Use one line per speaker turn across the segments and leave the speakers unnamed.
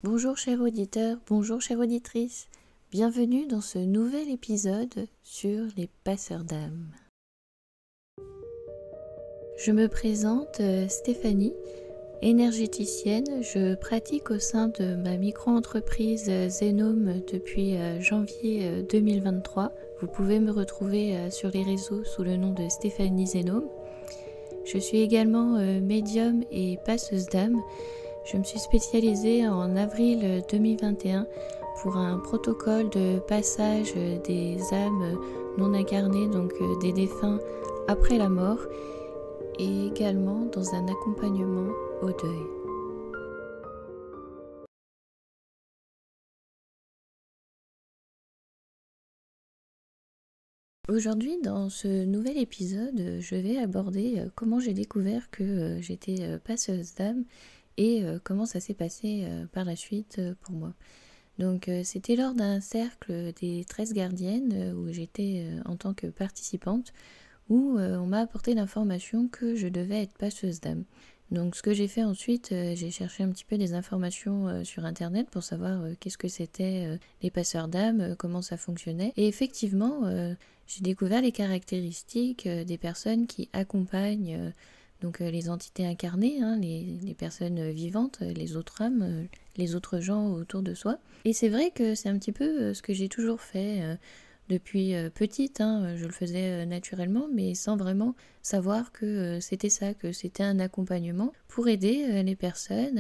Bonjour chers auditeurs, bonjour chère auditrice, bienvenue dans ce nouvel épisode sur les passeurs d'âme. Je me présente Stéphanie, énergéticienne, je pratique au sein de ma micro-entreprise Zenome depuis janvier 2023. Vous pouvez me retrouver sur les réseaux sous le nom de Stéphanie Zenome. Je suis également médium et passeuse d'âme. Je me suis spécialisée en avril 2021 pour un protocole de passage des âmes non incarnées, donc des défunts après la mort, et également dans un accompagnement au deuil. Aujourd'hui, dans ce nouvel épisode, je vais aborder comment j'ai découvert que j'étais passeuse d'âme et comment ça s'est passé par la suite pour moi. Donc c'était lors d'un cercle des 13 gardiennes où j'étais en tant que participante, où on m'a apporté l'information que je devais être passeuse d'âme. Donc ce que j'ai fait ensuite, j'ai cherché un petit peu des informations sur internet pour savoir qu'est-ce que c'était les passeurs d'âme, comment ça fonctionnait. Et effectivement, j'ai découvert les caractéristiques des personnes qui accompagnent donc les entités incarnées, les personnes vivantes, les autres âmes, les autres gens autour de soi. Et c'est vrai que c'est un petit peu ce que j'ai toujours fait depuis petite, je le faisais naturellement, mais sans vraiment savoir que c'était ça, que c'était un accompagnement pour aider les personnes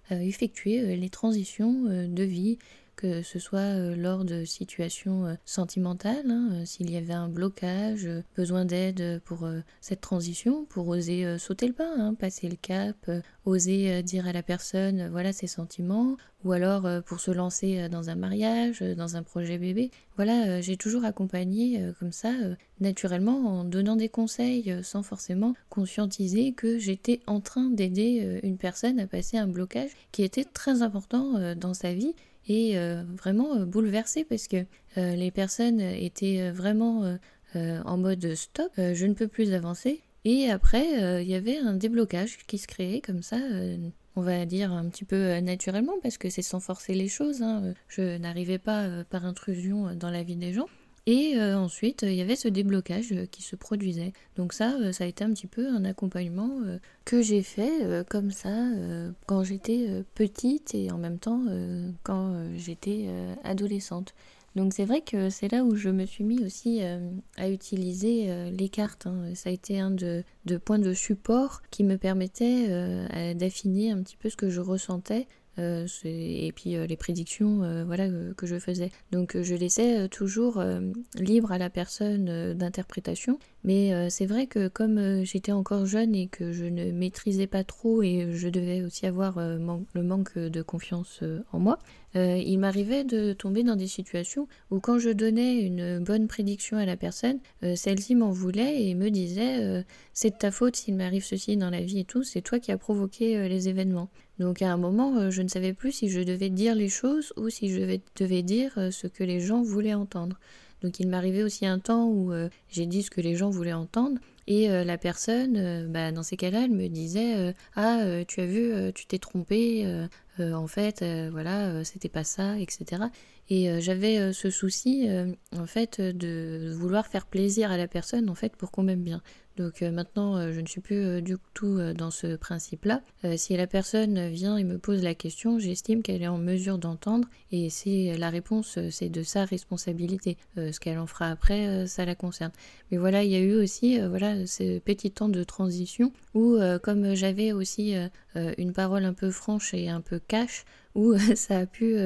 à effectuer les transitions de vie, que ce soit lors de situations sentimentales, s'il y avait un blocage, besoin d'aide pour cette transition, pour oser sauter le pas, passer le cap, oser dire à la personne voilà ses sentiments, ou alors pour se lancer dans un mariage, dans un projet bébé. Voilà, j'ai toujours accompagné comme ça, naturellement, en donnant des conseils sans forcément conscientiser que j'étais en train d'aider une personne à passer un blocage qui était très important dans sa vie et vraiment bouleversée parce que les personnes étaient vraiment en mode stop, je ne peux plus avancer. Et après, il y avait un déblocage qui se créait comme ça, on va dire un petit peu naturellement, parce que c'est sans forcer les choses. Je n'arrivais pas par intrusion dans la vie des gens. Et ensuite, il y avait ce déblocage qui se produisait. Donc ça a été un petit peu un accompagnement que j'ai fait comme ça quand j'étais petite et en même temps quand j'étais adolescente. Donc c'est vrai que c'est là où je me suis mis aussi à utiliser les cartes. Ça a été un de points de support qui me permettait d'affiner un petit peu ce que je ressentais. Et puis les prédictions que je faisais. Donc je laissais toujours libre à la personne d'interprétation. Mais c'est vrai que comme j'étais encore jeune et que je ne maîtrisais pas trop et je devais aussi avoir le manque de confiance en moi, il m'arrivait de tomber dans des situations où quand je donnais une bonne prédiction à la personne, celle-ci m'en voulait et me disait c'est de ta faute s'il m'arrive ceci dans la vie et tout, c'est toi qui as provoqué les événements. Donc à un moment, je ne savais plus si je devais dire les choses ou si je devais dire ce que les gens voulaient entendre. Donc il m'arrivait aussi un temps où j'ai dit ce que les gens voulaient entendre et la personne, dans ces cas-là, elle me disait tu as vu, tu t'es trompé, en fait, c'était pas ça, etc. Et j'avais ce souci, en fait, de vouloir faire plaisir à la personne, en fait, pour qu'on m'aime bien. Donc maintenant, je ne suis plus du tout dans ce principe-là. Si la personne vient et me pose la question, j'estime qu'elle est en mesure d'entendre et c'est la réponse, c'est de sa responsabilité. Ce qu'elle en fera après, ça la concerne. Mais voilà, il y a eu aussi ce petit temps de transition où, comme j'avais aussi une parole un peu franche et un peu cash, où ça a pu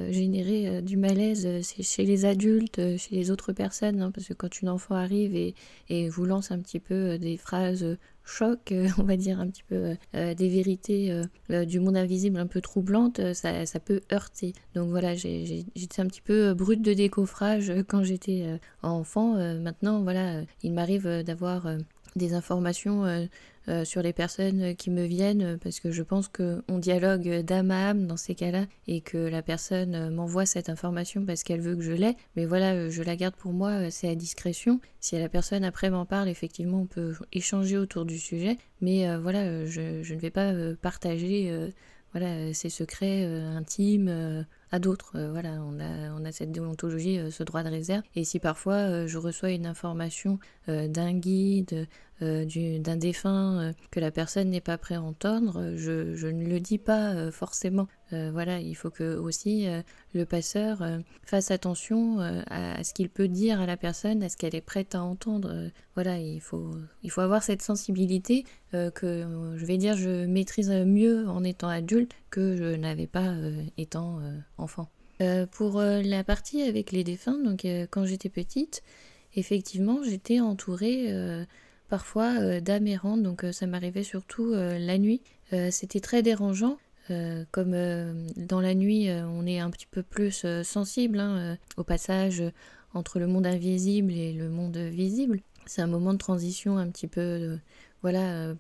générer du malaise chez les adultes, chez les autres personnes, parce que quand une enfant arrive et vous lance un petit peu des phrases choc, on va dire un petit peu des vérités du monde invisible un peu troublantes, ça peut heurter. Donc voilà, j'étais un petit peu brute de décoffrage quand j'étais enfant. Maintenant, il m'arrive d'avoir des informations sur les personnes qui me viennent parce que je pense qu'on dialogue d'âme à âme dans ces cas-là et que la personne m'envoie cette information parce qu'elle veut que je l'aie. Mais voilà, je la garde pour moi, c'est à discrétion. Si la personne après m'en parle, effectivement, on peut échanger autour du sujet. Mais je ne vais pas partager voilà, ses secrets intimes à d'autres. Voilà, on a cette déontologie, ce droit de réserve. Et si parfois je reçois une information d'un guide, d'un défunt que la personne n'est pas prête à entendre, je ne le dis pas forcément. Voilà, il faut que aussi le passeur fasse attention à ce qu'il peut dire à la personne, à ce qu'elle est prête à entendre. Voilà, il faut avoir cette sensibilité que je vais dire je maîtrise mieux en étant adulte que je n'avais pas étant enfant. Pour la partie avec les défunts, donc quand j'étais petite, effectivement j'étais entourée parfois d'âmes errantes, donc ça m'arrivait surtout la nuit. C'était très dérangeant. Comme dans la nuit on est un petit peu plus sensible au passage entre le monde invisible et le monde visible. C'est un moment de transition un petit peu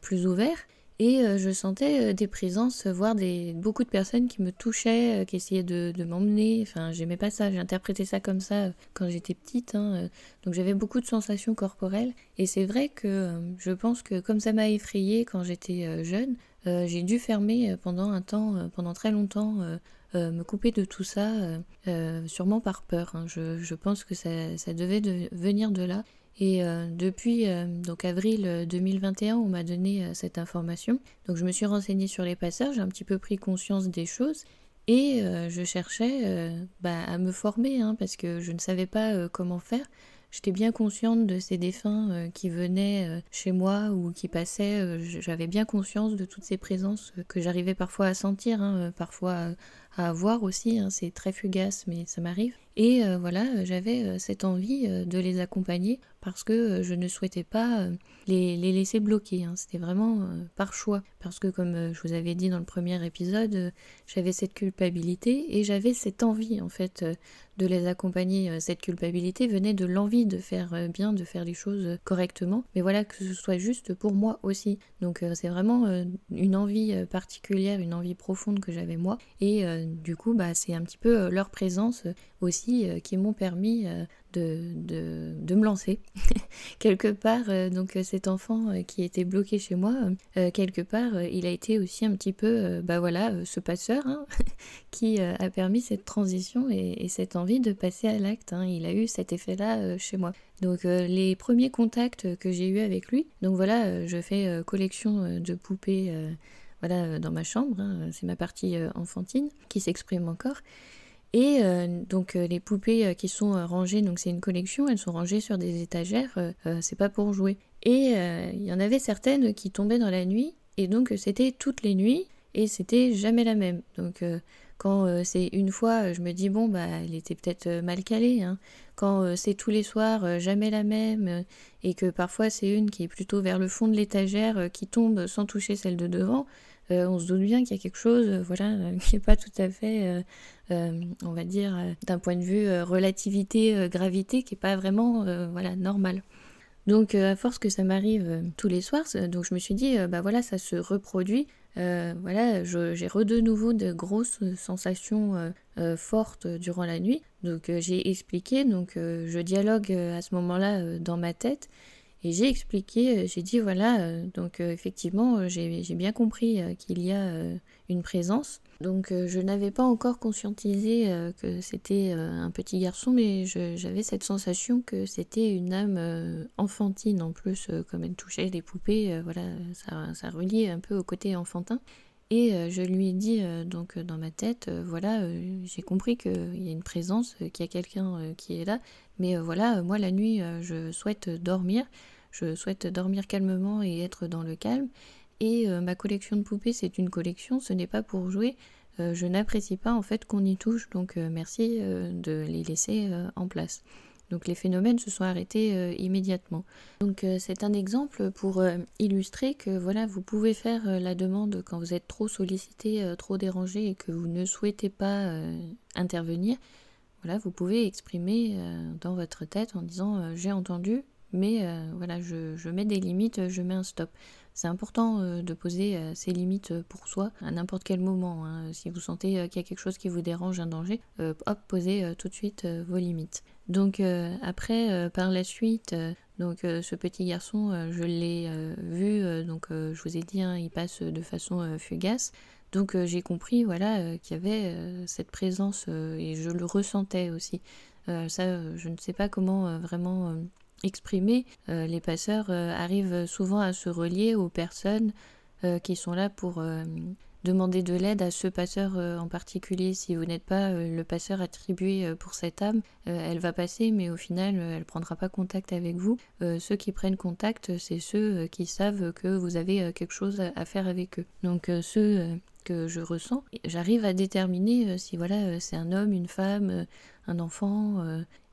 plus ouvert. Et je sentais des présences, voire beaucoup de personnes qui me touchaient, qui essayaient de m'emmener. Enfin, j'aimais pas ça, j'interprétais ça comme ça quand j'étais petite. Donc j'avais beaucoup de sensations corporelles. Et c'est vrai que je pense que comme ça m'a effrayée quand j'étais jeune, j'ai dû fermer pendant un temps, pendant très longtemps, me couper de tout ça, sûrement par peur. Je pense que ça devait venir de là. Et depuis donc avril 2021, on m'a donné cette information. Donc je me suis renseignée sur les passeurs, j'ai un petit peu pris conscience des choses et je cherchais à me former parce que je ne savais pas comment faire. J'étais bien consciente de ces défunts qui venaient chez moi ou qui passaient. J'avais bien conscience de toutes ces présences que j'arrivais parfois à sentir, parfois à voir aussi. C'est très fugace, mais ça m'arrive. Et j'avais cette envie de les accompagner parce que je ne souhaitais pas les laisser bloquer. C'était vraiment par choix. Parce que comme je vous avais dit dans le premier épisode, j'avais cette culpabilité et j'avais cette envie en fait de les accompagner. Cette culpabilité venait de l'envie de faire bien, de faire les choses correctement. Mais voilà, que ce soit juste pour moi aussi. Donc c'est vraiment une envie particulière, une envie profonde que j'avais moi. Et du coup, c'est un petit peu leur présence aussi qui m'ont permis de me lancer. Quelque part, donc cet enfant qui était bloqué chez moi, quelque part, il a été aussi un petit peu, ce passeur qui a permis cette transition et cette envie de passer à l'acte. Il a eu cet effet-là chez moi. Donc les premiers contacts que j'ai eus avec lui, donc voilà, je fais collection de poupées dans ma chambre, c'est ma partie enfantine qui s'exprime encore. Et donc les poupées qui sont rangées, donc c'est une collection, elles sont rangées sur des étagères, c'est pas pour jouer. Et il y en avait certaines qui tombaient dans la nuit, et donc c'était toutes les nuits, et c'était jamais la même. Donc quand c'est une fois, je me dis bon elle était peut-être mal calée. Quand c'est tous les soirs, jamais la même, et que parfois c'est une qui est plutôt vers le fond de l'étagère, qui tombe sans toucher celle de devant, on se doute bien qu'il y a quelque chose qui n'est pas tout à fait, on va dire, d'un point de vue relativité, gravité, qui n'est pas vraiment normal. Donc à force que ça m'arrive tous les soirs, donc je me suis dit, ça se reproduit. J'ai de nouveau de grosses sensations fortes durant la nuit. Donc j'ai expliqué, donc je dialogue à ce moment-là dans ma tête. Et j'ai expliqué, j'ai dit effectivement j'ai bien compris qu'il y a une présence. Donc je n'avais pas encore conscientisé que c'était un petit garçon, mais j'avais cette sensation que c'était une âme enfantine en plus, comme elle touchait les poupées, ça reliait un peu au côté enfantin. Et je lui ai dit donc dans ma tête, j'ai compris qu'il y a une présence, qu'il y a quelqu'un qui est là, mais moi la nuit je souhaite dormir calmement et être dans le calme. Et ma collection de poupées, c'est une collection, ce n'est pas pour jouer. Je n'apprécie pas en fait qu'on y touche, donc merci de les laisser en place. Donc les phénomènes se sont arrêtés immédiatement. Donc c'est un exemple pour illustrer que vous pouvez faire la demande quand vous êtes trop sollicité, trop dérangé et que vous ne souhaitez pas intervenir. Vous pouvez exprimer dans votre tête en disant j'ai entendu, mais je mets des limites, je mets un stop. C'est important de poser ces limites pour soi à n'importe quel moment. Si vous sentez qu'il y a quelque chose qui vous dérange, un danger, posez tout de suite vos limites. Donc après, par la suite, Donc ce petit garçon, je l'ai vu, je vous ai dit, hein, il passe de façon fugace. Donc j'ai compris voilà, qu'il y avait cette présence et je le ressentais aussi. Je ne sais pas comment vraiment exprimer. Les passeurs arrivent souvent à se relier aux personnes qui sont là pour demander de l'aide à ce passeur en particulier. Si vous n'êtes pas le passeur attribué pour cette âme, elle va passer, mais au final, elle ne prendra pas contact avec vous. Ceux qui prennent contact, c'est ceux qui savent que vous avez quelque chose à faire avec eux. Donc ceux que je ressens, j'arrive à déterminer si voilà, c'est un homme, une femme, un enfant.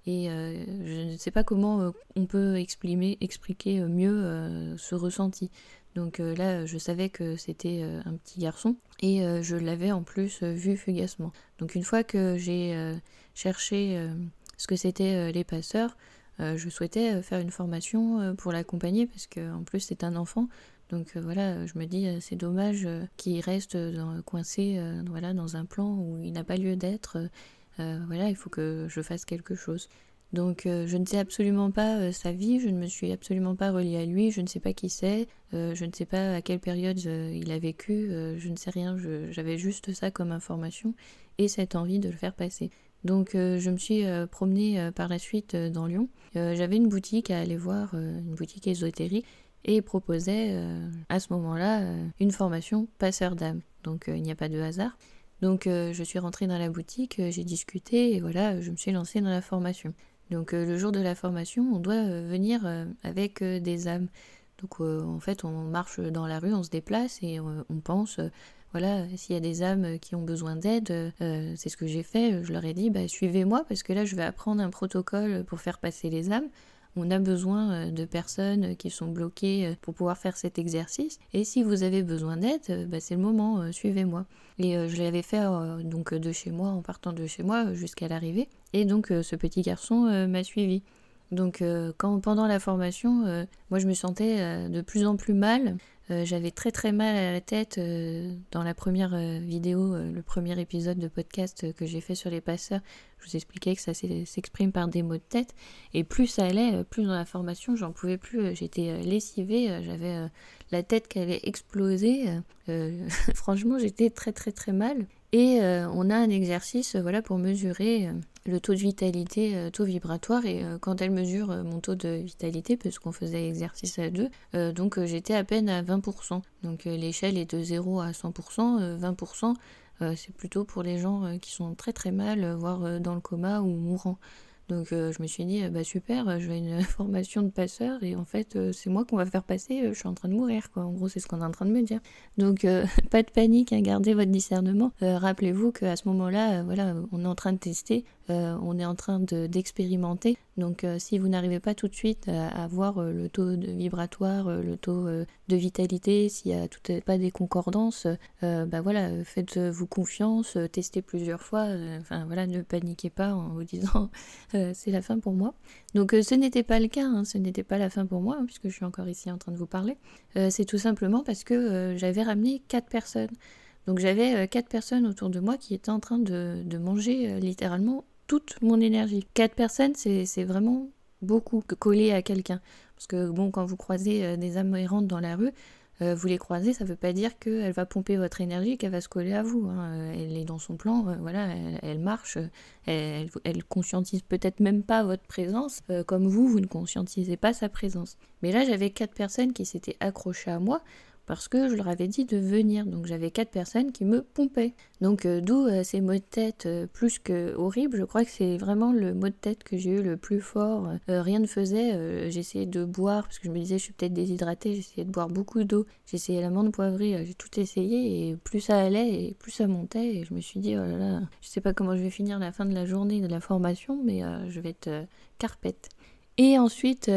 Et je ne sais pas comment on peut expliquer mieux ce ressenti. Donc là, je savais que c'était un petit garçon et je l'avais en plus vu fugacement. Donc une fois que j'ai cherché ce que c'était les passeurs, je souhaitais faire une formation pour l'accompagner parce qu'en plus c'est un enfant. Donc voilà, je me dis c'est dommage qu'il reste coincé voilà, dans un plan où il n'a pas lieu d'être. Voilà, il faut que je fasse quelque chose. Donc je ne sais absolument pas sa vie, je ne me suis absolument pas reliée à lui, je ne sais pas qui c'est, je ne sais pas à quelle période il a vécu, je ne sais rien, j'avais juste ça comme information et cette envie de le faire passer. Donc je me suis promenée par la suite dans Lyon. J'avais une boutique à aller voir, une boutique ésotérique, et proposait à ce moment-là une formation passeur d'âme. Donc il n'y a pas de hasard. Donc je suis rentrée dans la boutique, j'ai discuté et voilà, je me suis lancée dans la formation. Donc le jour de la formation, on doit venir avec des âmes. Donc en fait, on marche dans la rue, on se déplace et on pense, voilà, s'il y a des âmes qui ont besoin d'aide, c'est ce que j'ai fait. Je leur ai dit, bah, suivez-moi parce que là, je vais apprendre un protocole pour faire passer les âmes. On a besoin de personnes qui sont bloquées pour pouvoir faire cet exercice. Et si vous avez besoin d'aide, bah, c'est le moment, suivez-moi. Et je l'avais fait donc de chez moi, en partant de chez moi jusqu'à l'arrivée. Et donc ce petit garçon m'a suivi. Donc pendant la formation, moi je me sentais de plus en plus mal. J'avais très très mal à la tête dans la première vidéo, le premier épisode de podcast que j'ai fait sur les passeurs. Je vous expliquais que ça s'exprime par des maux de tête. Et plus ça allait, plus dans la formation, j'en pouvais plus. J'étais lessivée, j'avais la tête qui allait exploser. Franchement, j'étais très très très mal. Et on a un exercice voilà, pour mesurer le taux de vitalité, taux vibratoire. Et quand elle mesure mon taux de vitalité, parce qu'on faisait l'exercice à deux, donc j'étais à peine à 20%. Donc l'échelle est de 0 à 100%, 20%. C'est plutôt pour les gens qui sont très très mal, voire dans le coma ou mourants. Donc je me suis dit, bah super, je vais à une formation de passeur et en fait c'est moi qu'on va faire passer, je suis en train de mourir quoi. En gros c'est ce qu'on est en train de me dire. Donc pas de panique, hein, gardez votre discernement. Rappelez-vous qu'à ce moment-là, voilà, on est en train de tester, on est en train d'expérimenter. Donc si vous n'arrivez pas tout de suite à voir le taux de vibratoire, le taux de vitalité, s'il n'y a pas des concordances, bah voilà, faites-vous confiance, testez plusieurs fois, enfin voilà, ne paniquez pas en vous disant c'est la fin pour moi. Donc ce n'était pas le cas, hein, ce n'était pas la fin pour moi, hein, puisque je suis encore ici en train de vous parler. C'est tout simplement parce que j'avais ramené 4 personnes. Donc j'avais 4 personnes autour de moi qui étaient en train de manger littéralement toute mon énergie. 4 personnes, c'est vraiment beaucoup collé à quelqu'un. Parce que bon, quand vous croisez des âmes errantes dans la rue, vous les croisez, ça ne veut pas dire qu'elle va pomper votre énergie, qu'elle va se coller à vous. Hein. Elle est dans son plan, voilà, elle marche, elle conscientise peut-être même pas votre présence, comme vous ne conscientisez pas sa présence. Mais là, j'avais 4 personnes qui s'étaient accrochées à moi, parce que je leur avais dit de venir. Donc j'avais 4 personnes qui me pompaient. Donc d'où ces maux de tête plus que horribles. Je crois que c'est vraiment le mot de tête que j'ai eu le plus fort. Rien ne faisait. J'essayais de boire parce que je me disais je suis peut-être déshydratée. J'essayais de boire beaucoup d'eau. J'essayais l'amande poivrée. J'ai tout essayé et plus ça allait et plus ça montait. Et je me suis dit oh là là, je sais pas comment je vais finir la fin de la journée de la formation, mais je vais être carpette. Et ensuite,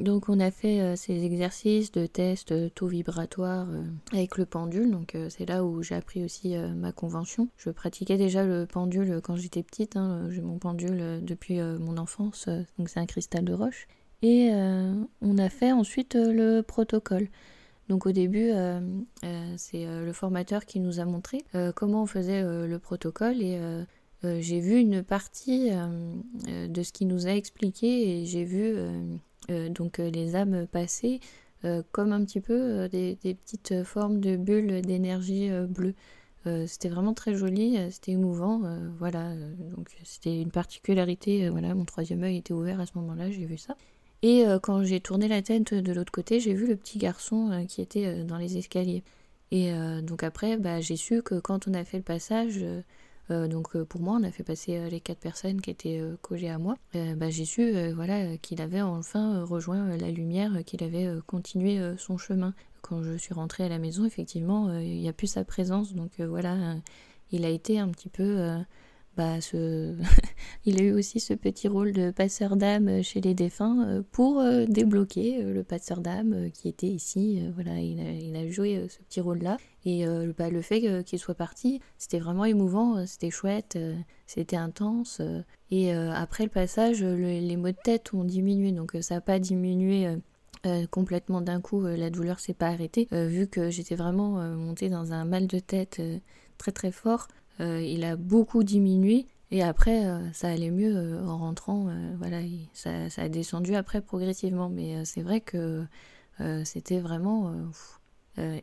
donc on a fait ces exercices de test taux vibratoire avec le pendule. Donc c'est là où j'ai appris aussi ma convention. Je pratiquais déjà le pendule quand j'étais petite. Hein, j'ai mon pendule depuis mon enfance. Donc c'est un cristal de roche. Et on a fait ensuite le protocole. Donc au début, c'est le formateur qui nous a montré comment on faisait le protocole et j'ai vu une partie de ce qu'il nous a expliqué et j'ai vu donc les âmes passées, comme un petit peu des petites formes de bulles d'énergie bleue. C'était vraiment très joli, c'était émouvant, voilà. Donc c'était une particularité, voilà, mon troisième œil était ouvert à ce moment-là, j'ai vu ça. Et quand j'ai tourné la tête de l'autre côté, j'ai vu le petit garçon qui était dans les escaliers. Et donc après, j'ai su que quand on a fait le passage, pour moi, on a fait passer les 4 personnes qui étaient collées à moi. J'ai su voilà, qu'il avait enfin rejoint la lumière, qu'il avait continué son chemin. Quand je suis rentrée à la maison, effectivement, il n'y a plus sa présence. Donc voilà, il a été un petit peu... il a eu aussi ce petit rôle de passeur d'âme chez les défunts pour débloquer le passeur d'âme qui était ici. Voilà, il a joué ce petit rôle-là. Et le fait qu'il soit parti, c'était vraiment émouvant, c'était chouette, c'était intense. Et après le passage, les maux de tête ont diminué. Donc ça n'a pas diminué complètement d'un coup, la douleur s'est pas arrêtée. Vu que j'étais vraiment montée dans un mal de tête très très fort, il a beaucoup diminué. Et après, ça allait mieux en rentrant. Voilà, ça a descendu après progressivement. Mais c'est vrai que c'était vraiment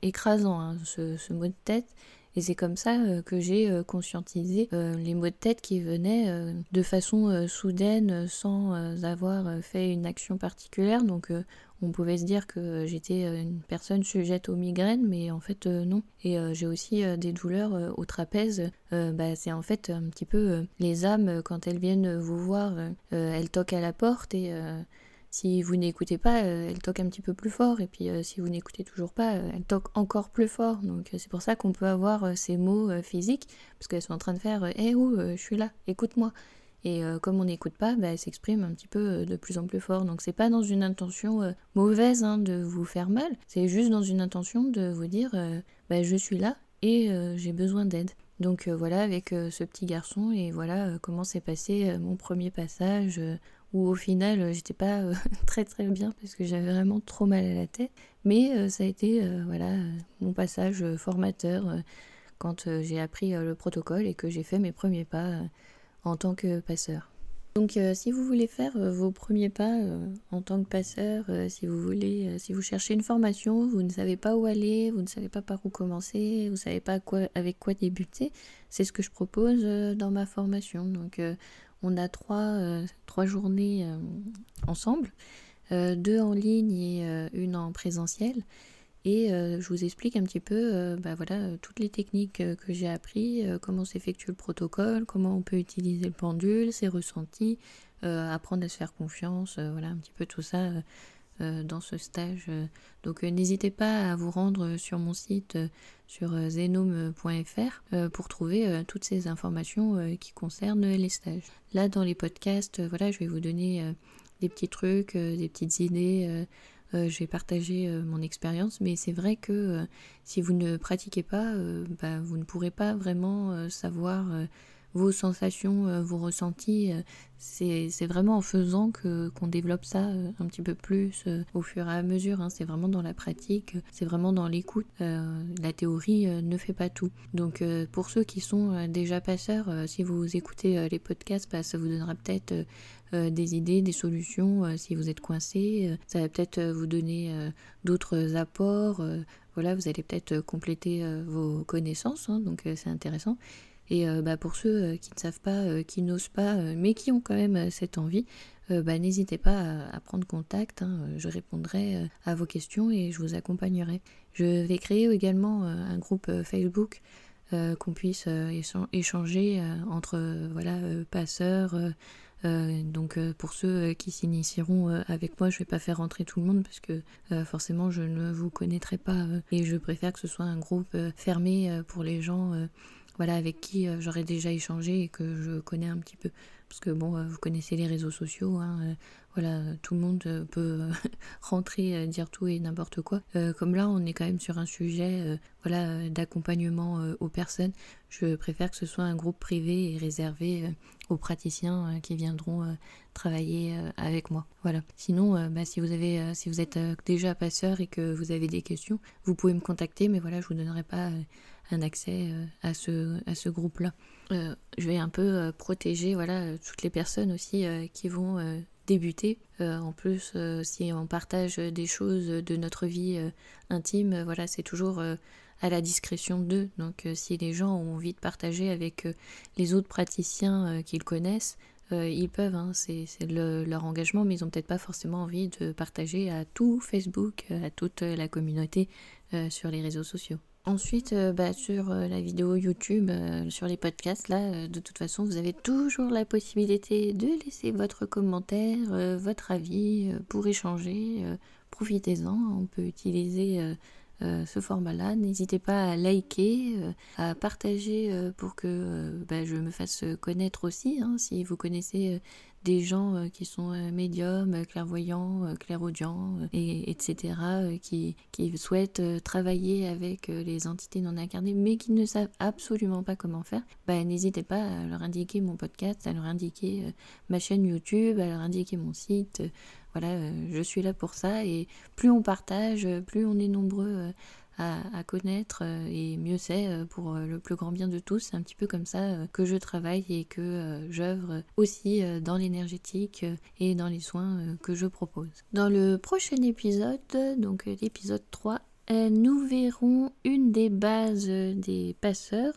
écrasant, hein, ce mot de tête. Et c'est comme ça que j'ai conscientisé les maux de tête qui venaient de façon soudaine sans avoir fait une action particulière. Donc on pouvait se dire que j'étais une personne sujette aux migraines, mais en fait non. Et j'ai aussi des douleurs au trapèze. C'est en fait un petit peu les âmes, quand elles viennent vous voir, elles toquent à la porte et... si vous n'écoutez pas, elle toque un petit peu plus fort. Et puis si vous n'écoutez toujours pas, elle toque encore plus fort. Donc c'est pour ça qu'on peut avoir ces mots physiques, parce qu'elles sont en train de faire « je suis là, écoute-moi ». Et comme on n'écoute pas, elle s'exprime un petit peu de plus en plus fort. Donc c'est pas dans une intention mauvaise de vous faire mal, c'est juste dans une intention de vous dire je suis là et j'ai besoin d'aide. Donc voilà, avec ce petit garçon, et voilà comment s'est passé mon premier passage, où au final j'étais pas très très bien parce que j'avais vraiment trop mal à la tête. Mais ça a été mon passage formateur quand j'ai appris le protocole et que j'ai fait mes premiers pas en tant que passeur. Donc si vous voulez faire vos premiers pas en tant que passeur, si vous cherchez une formation, vous ne savez pas où aller, vous ne savez pas par où commencer, vous ne savez pas avec quoi débuter, c'est ce que je propose dans ma formation. Donc on a trois journées ensemble, 2 en ligne et une en présentiel. Et je vous explique un petit peu toutes les techniques que j'ai appris, comment s'effectue le protocole, comment on peut utiliser le pendule, ses ressentis, apprendre à se faire confiance, voilà un petit peu tout ça dans ce stage. Donc n'hésitez pas à vous rendre sur mon site sur zenome.fr pour trouver toutes ces informations qui concernent les stages. Là dans les podcasts, je vais vous donner des petits trucs, des petites idées. Je vais partager mon expérience, mais c'est vrai que si vous ne pratiquez pas, vous ne pourrez pas vraiment savoir vos sensations, vos ressentis. C'est vraiment en faisant qu'on développe ça un petit peu plus au fur et à mesure. C'est vraiment dans la pratique, c'est vraiment dans l'écoute. La théorie ne fait pas tout. Donc pour ceux qui sont déjà passeurs, si vous écoutez les podcasts, ça vous donnera peut-être des idées, des solutions si vous êtes coincé. Ça va peut-être vous donner d'autres apports. Vous allez peut-être compléter vos connaissances, donc c'est intéressant. Et pour ceux qui ne savent pas, qui n'osent pas, mais qui ont quand même cette envie, n'hésitez pas à prendre contact. Je répondrai à vos questions et je vous accompagnerai. Je vais créer également un groupe Facebook qu'on puisse échanger entre passeurs. Donc pour ceux qui s'initieront avec moi, je ne vais pas faire rentrer tout le monde parce que forcément je ne vous connaîtrai pas et je préfère que ce soit un groupe fermé pour les gens avec qui j'aurais déjà échangé et que je connais un petit peu. Parce que vous connaissez les réseaux sociaux, tout le monde peut rentrer, dire tout et n'importe quoi. Comme là, on est quand même sur un sujet d'accompagnement aux personnes. Je préfère que ce soit un groupe privé et réservé aux praticiens qui viendront travailler avec moi. Voilà. Sinon, si vous êtes déjà passeur et que vous avez des questions, vous pouvez me contacter, mais je vous donnerai pas un accès à ce groupe-là. Je vais un peu protéger toutes les personnes aussi qui vont débuter. En plus, si on partage des choses de notre vie intime, voilà, c'est toujours à la discrétion d'eux. Donc si les gens ont envie de partager avec les autres praticiens qu'ils connaissent, ils peuvent, hein, c'est leur engagement, mais ils n'ont peut-être pas forcément envie de partager à tout Facebook, à toute la communauté sur les réseaux sociaux. Ensuite, sur la vidéo YouTube, sur les podcasts, là, de toute façon, vous avez toujours la possibilité de laisser votre commentaire, votre avis pour échanger. Profitez-en, on peut utiliser ce format-là. N'hésitez pas à liker, à partager pour que je me fasse connaître aussi. Hein, si vous connaissez des gens qui sont médiums, clairvoyants, clairaudients, etc., qui souhaitent travailler avec les entités non incarnées, mais qui ne savent absolument pas comment faire, n'hésitez pas à leur indiquer mon podcast, à leur indiquer ma chaîne YouTube, à leur indiquer mon site. Voilà, je suis là pour ça, et plus on partage, plus on est nombreux à connaître, et mieux c'est pour le plus grand bien de tous. C'est un petit peu comme ça que je travaille et que j'œuvre aussi dans l'énergétique et dans les soins que je propose. Dans le prochain épisode, donc l'épisode 3, nous verrons une des bases des passeurs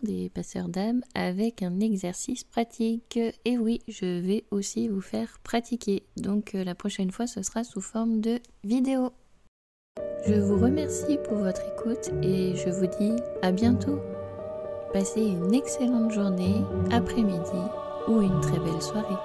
d'âme, avec un exercice pratique. Et oui, je vais aussi vous faire pratiquer. Donc la prochaine fois, ce sera sous forme de vidéo. Je vous remercie pour votre écoute et je vous dis à bientôt. Passez une excellente journée, après-midi ou une très belle soirée.